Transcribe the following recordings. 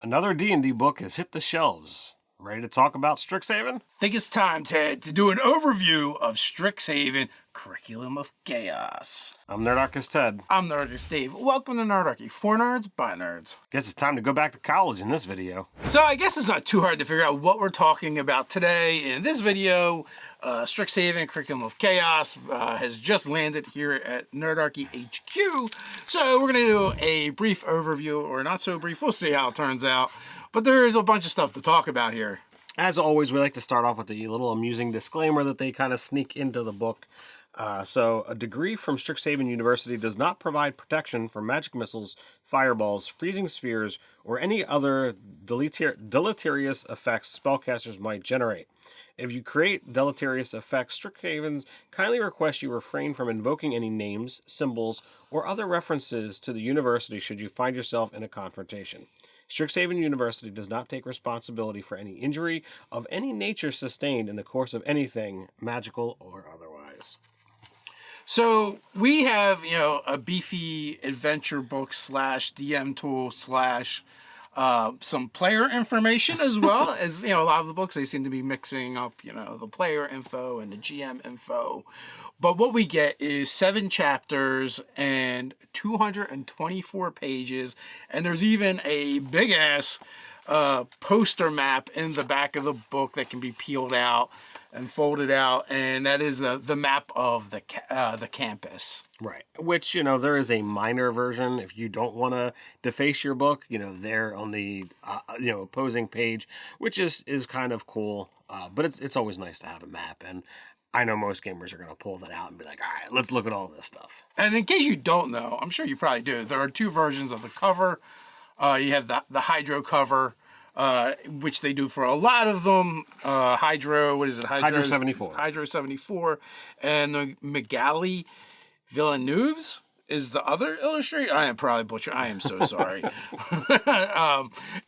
Another D&D book has hit the shelves. Ready to talk about Strixhaven? Think it's time, Ted, to do an overview of Strixhaven Curriculum of Chaos. I'm Nerdarchy Ted. I'm Nerdarchy Steve. Welcome to Nerdarchy, for nerds, by nerds. Guess it's time to go back to college in this video. So I guess it's not too hard to figure out what we're talking about today. In this video, Strixhaven Curriculum of Chaos has just landed here at Nerdarchy HQ. So we're going to do a brief overview, or not so brief, we'll see how it turns out. But there's a bunch of stuff to talk about here. As always, we like to start off with a little amusing disclaimer that they kind of sneak into the book. So a degree from Strixhaven University does not provide protection from magic missiles, fireballs, freezing spheres, or any other deleterious effects spellcasters might generate. If you create deleterious effects, Strixhaven kindly request you refrain from invoking any names, symbols, or other references to the university should you find yourself in a confrontation. Strixhaven University does not take responsibility for any injury of any nature sustained in the course of anything, magical or otherwise. So we have, a beefy adventure book / DM tool / some player information, as well as, a lot of the books, they seem to be mixing up, the player info and the GM info. But what we get is 7 chapters and 224 pages. And there's even a big ass poster map in the back of the book that can be peeled out and folded out, and that is the map of the campus. Right. Which, there is a minor version. If you don't want to deface your book, there on the, opposing page, which is kind of cool. But it's always nice to have a map. And I know most gamers are going to pull that out and be like, all right, let's look at all this stuff. And in case you don't know, I'm sure you probably do, there are 2 versions of the cover. You have the Hydro cover, which they do for a lot of them. Hydro, what is it? Hydro 74. Hydro 74. And the Magali Villeneuve's is the other illustrator. I am probably butchering. I am so sorry.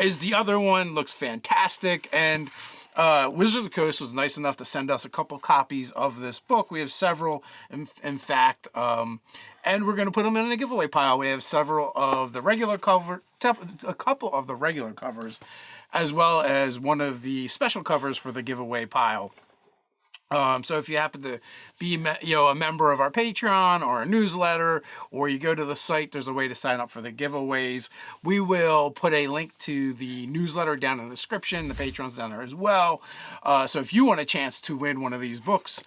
Is the other one. Looks fantastic. And Wizards of the Coast was nice enough to send us a couple copies of this book. We have several, in fact, and we're going to put them in a giveaway pile. We have several of the regular a couple of the regular covers, as well as one of the special covers for the giveaway pile. So if you happen to be, a member of our Patreon or a newsletter, or you go to the site, there's a way to sign up for the giveaways. We will put a link to the newsletter down in the description. The Patreon's down there as well. So if you want a chance to win one of these books,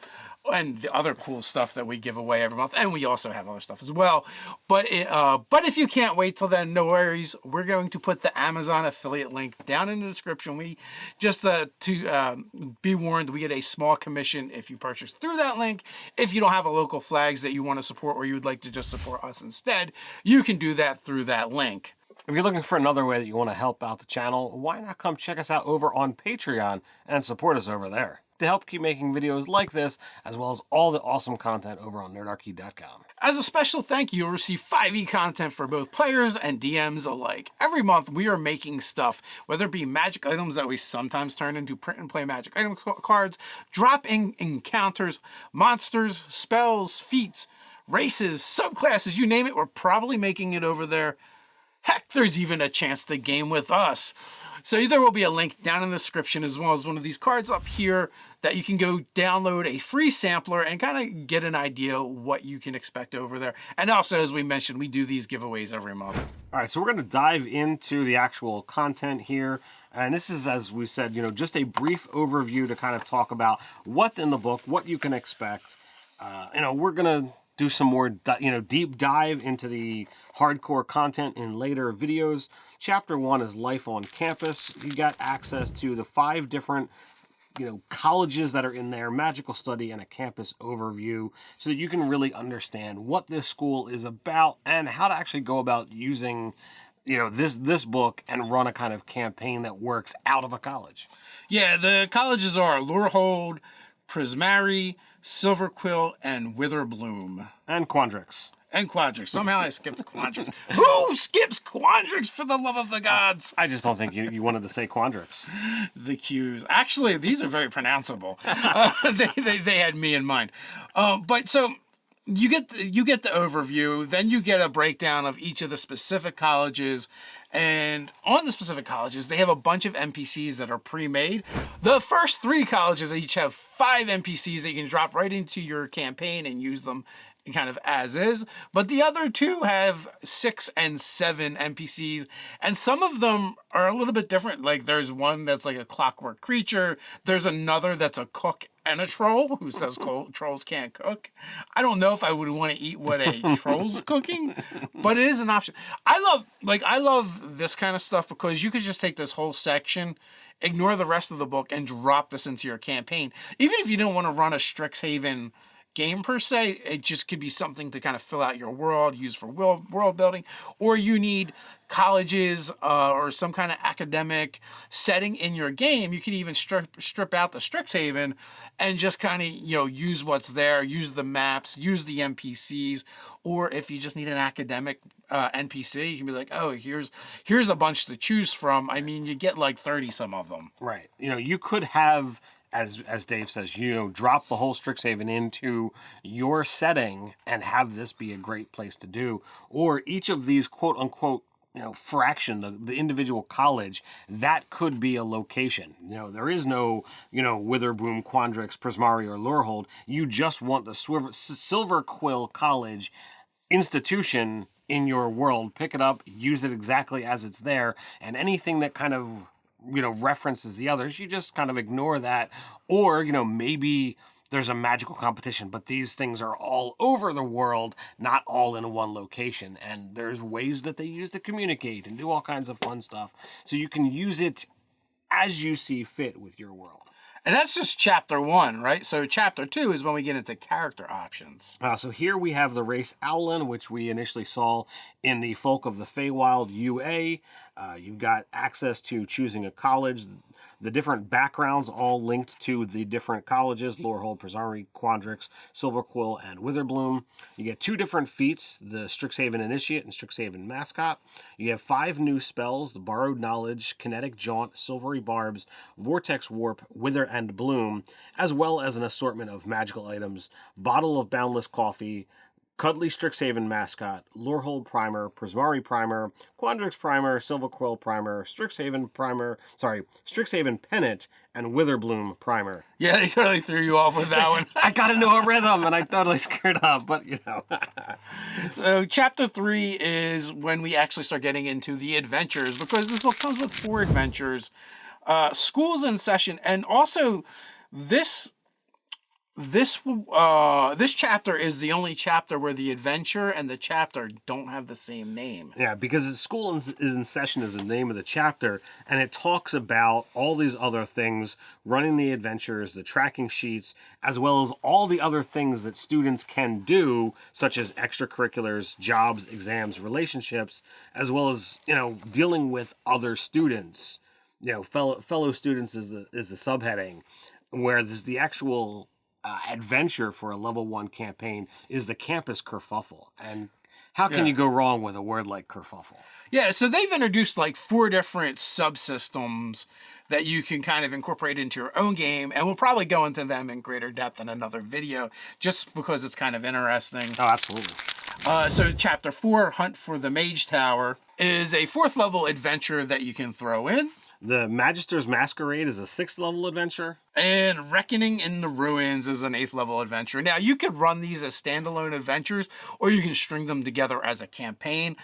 and the other cool stuff that we give away every month, and we also have other stuff as well. But if you can't wait till then, no worries. We're going to put the Amazon affiliate link down in the description. We just to be warned, we get a small commission if you purchase through that link. If you don't have a local flags that you want to support, or you would like to just support us instead, you can do that through that link. If you're looking for another way that you want to help out the channel, why not come check us out over on Patreon and support us over there to help keep making videos like this, as well as all the awesome content over on nerdarchy.com. As a special thank you, you'll receive 5e content for both players and DMs alike. Every month, we are making stuff, whether it be magic items that we sometimes turn into print and play magic item cards, drop-in encounters, monsters, spells, feats, races, subclasses, you name it, we're probably making it over there. Heck, there's even a chance to game with us. So there will be a link down in the description, as well as one of these cards up here that you can go download a free sampler and kind of get an idea what you can expect over there. And also, as we mentioned, we do these giveaways every month. All right, so we're going to dive into the actual content here. And this is, as we said, just a brief overview to kind of talk about what's in the book, what you can expect. We're going to do some more, deep dive into the hardcore content in later videos. Chapter 1 is Life on Campus. You got access to the 5 different, colleges that are in there, magical study, and a campus overview, so that you can really understand what this school is about and how to actually go about using, this book and run a kind of campaign that works out of a college. Yeah, the colleges are Lorehold, Prismari, Silverquill, and Witherbloom. And Quandrix. Somehow I skipped Quandrix. Who skips Quandrix, for the love of the gods? I just don't think you wanted to say Quandrix. The Qs. Actually, these are very pronounceable. They had me in mind. But so you get the overview, then you get a breakdown of each of the specific colleges, and on the specific colleges they have a bunch of NPCs that are pre-made. The first 3 colleges each have 5 NPCs that you can drop right into your campaign and use them kind of as is, but the other 2 have 6 and 7 NPCs, and some of them are a little bit different. Like there's one that's like a clockwork creature, there's another that's a cook and a troll who says trolls can't cook. I don't know if I would want to eat what a troll's cooking, but it is an option. I love this kind of stuff because you could just take this whole section, ignore the rest of the book, and drop this into your campaign. Even if you don't want to run a Strixhaven game per se, it just could be something to kind of fill out your world, use for world building, or you need colleges or some kind of academic setting in your game. You could even strip out the Strixhaven and just kind of use what's there, use the maps, use the NPCs, or if you just need an academic NPC, you can be like, oh, here's a bunch to choose from. I mean, you get like 30 some of them. Right. You could have, as Dave says, drop the whole Strixhaven into your setting and have this be a great place to do. Or each of these quote unquote, fraction, the individual college, that could be a location. There is no, Witherbloom, Quandrix, Prismari, or Lorehold. You just want the Silver Quill College institution in your world. Pick it up, use it exactly as it's there, and anything that kind of references the others, you just kind of ignore that. Or, maybe there's a magical competition, but these things are all over the world, not all in one location. And there's ways that they use to communicate and do all kinds of fun stuff. So you can use it as you see fit with your world. And that's just chapter 1, right? So chapter 2 is when we get into character options. So here we have the race Owlin, which we initially saw in the Folk of the Feywild UA. You've got access to choosing a college. The different backgrounds all linked to the different colleges: Lorehold, Prismari, Quandrix, Silverquill, and Witherbloom. You get 2 different feats: the Strixhaven Initiate and Strixhaven Mascot. You have 5 new spells: the Borrowed Knowledge, Kinetic Jaunt, Silvery Barbs, Vortex Warp, Wither and Bloom, as well as an assortment of magical items: Bottle of Boundless Coffee, Cuddly Strixhaven Mascot, Lorehold Primer, Prismari Primer, Quandrix Primer, Silverquill Primer, Strixhaven Pennant, and Witherbloom Primer. Yeah, they totally threw you off with that one. I got into a rhythm and I totally screwed up, but So chapter 3 is when we actually start getting into the adventures, because this book comes with 4 adventures. School's in session, and also this chapter is the only chapter where the adventure and the chapter don't have the same name. Yeah, because School is in Session is the name of the chapter, and it talks about all these other things: running the adventures, the tracking sheets, as well as all the other things that students can do, such as extracurriculars, jobs, exams, relationships, as well as, dealing with other students. Fellow students is the subheading, where there's the actual adventure for a level 1 campaign is the campus kerfuffle. And how can you go wrong with a word like kerfuffle? Yeah, so they've introduced like 4 different subsystems that you can kind of incorporate into your own game, and we'll probably go into them in greater depth in another video, just because it's kind of interesting. Oh, absolutely. So chapter 4, Hunt for the Mage Tower, is a 4th level adventure that you can throw in. The Magister's Masquerade is a 6th level adventure. And Reckoning in the Ruins is an 8th level adventure. Now, you could run these as standalone adventures, or you can string them together as a campaign.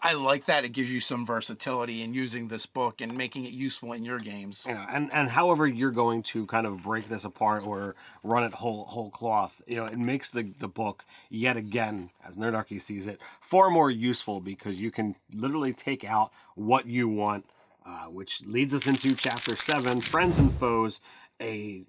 I like that. It gives you some versatility in using this book and making it useful in your games. Yeah, and however you're going to kind of break this apart or run it whole cloth, it makes the book, yet again, as Nerdarchy sees it, far more useful, because you can literally take out what you want. Which leads us into chapter 7, Friends and Foes, a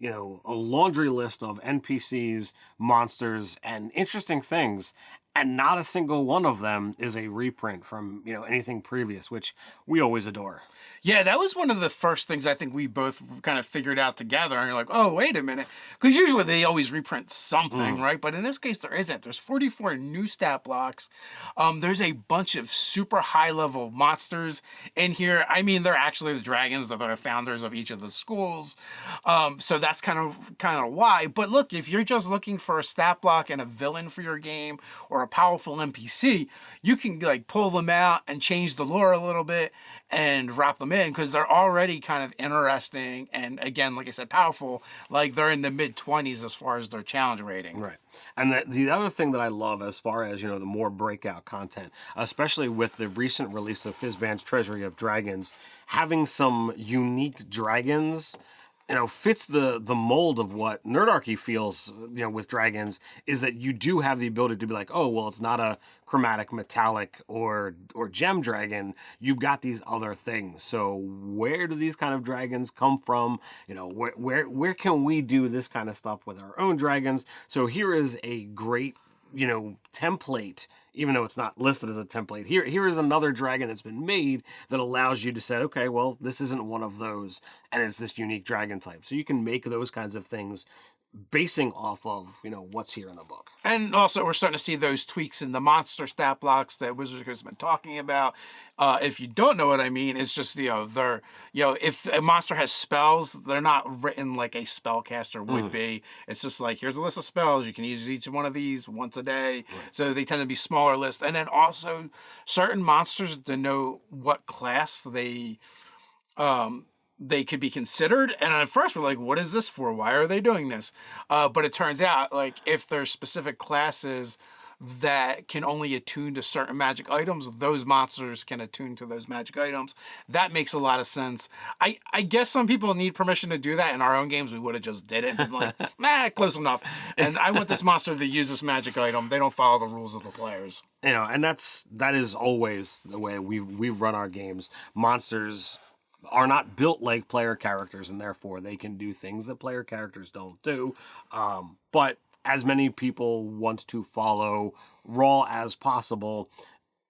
laundry list of NPCs, monsters, and interesting things. and not a single one of them is a reprint from, anything previous, which we always adore. Yeah, that was one of the first things I think we both kind of figured out together. And you're like, oh, wait a minute. Because usually they always reprint something, right? But in this case, there isn't. There's 44 new stat blocks. There's a bunch of super high-level monsters in here. I mean, they're actually the dragons that are the founders of each of the schools. So that's kind of why. But look, if you're just looking for a stat block and a villain for your game or a powerful NPC, you can like pull them out and change the lore a little bit and wrap them in because they're already kind of interesting and, again, like I said, powerful. Like they're in the mid-20s as far as their challenge rating. Right. And the other thing that I love as far as, the more breakout content, especially with the recent release of Fizban's Treasury of Dragons, having some unique dragons, fits the mold of what Nerdarchy feels, with dragons, is that you do have the ability to be like, oh, well, it's not a chromatic, metallic, or gem dragon. You've got these other things. So where do these kind of dragons come from? Where can we do this kind of stuff with our own dragons? So here is a great, template. Even though it's not listed as a template, here is another dragon that's been made that allows you to say, okay, well, this isn't one of those, and it's this unique dragon type. So you can make those kinds of things basing off of, what's here in the book. And also, we're starting to see those tweaks in the monster stat blocks that Wizards has been talking about. If you don't know what I mean, it's just, they're, if a monster has spells, they're not written like a spellcaster would be. It's just like, here's a list of spells. You can use each one of these once a day. Right. So they tend to be smaller lists. And then also, certain monsters denote what class they could be considered. And at first we're like, what is this for? Why are they doing this? But it turns out, like, if there's specific classes that can only attune to certain magic items, those monsters can attune to those magic items. That makes a lot of sense. I guess some people need permission to do that. In our own games, we would have just did it and been like, close enough. And I want this monster to use this magic item. They don't follow the rules of the players. And that is always the way we've run our games. Monsters are not built like player characters, and therefore they can do things that player characters don't do. But as many people want to follow raw as possible,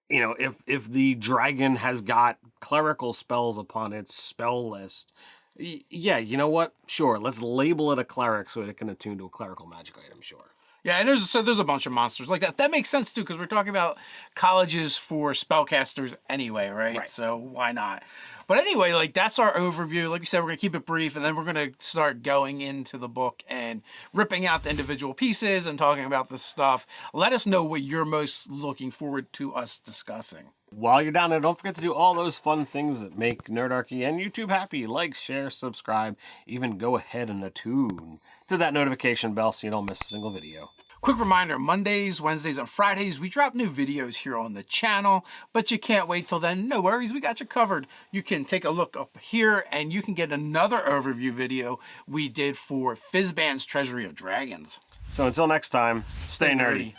if the dragon has got clerical spells upon its spell list, yeah, you know what? Sure, let's label it a cleric so it can attune to a clerical magic item, sure. Yeah, and there's a bunch of monsters like that. That makes sense, too, because we're talking about colleges for spellcasters anyway, right? So why not? But anyway, like, that's our overview. Like we said, we're going to keep it brief, and then we're going to start going into the book and ripping out the individual pieces and talking about this stuff. Let us know what you're most looking forward to us discussing. While you're down there, don't forget to do all those fun things that make Nerdarchy and YouTube happy. Like, share, subscribe, even go ahead and attune to that notification bell so you don't miss a single video. Quick reminder, Mondays, Wednesdays, and Fridays, we drop new videos here on the channel, but you can't wait till then. No worries, we got you covered. You can take a look up here, and you can get another overview video we did for Fizban's Treasury of Dragons. So until next time, stay nerdy.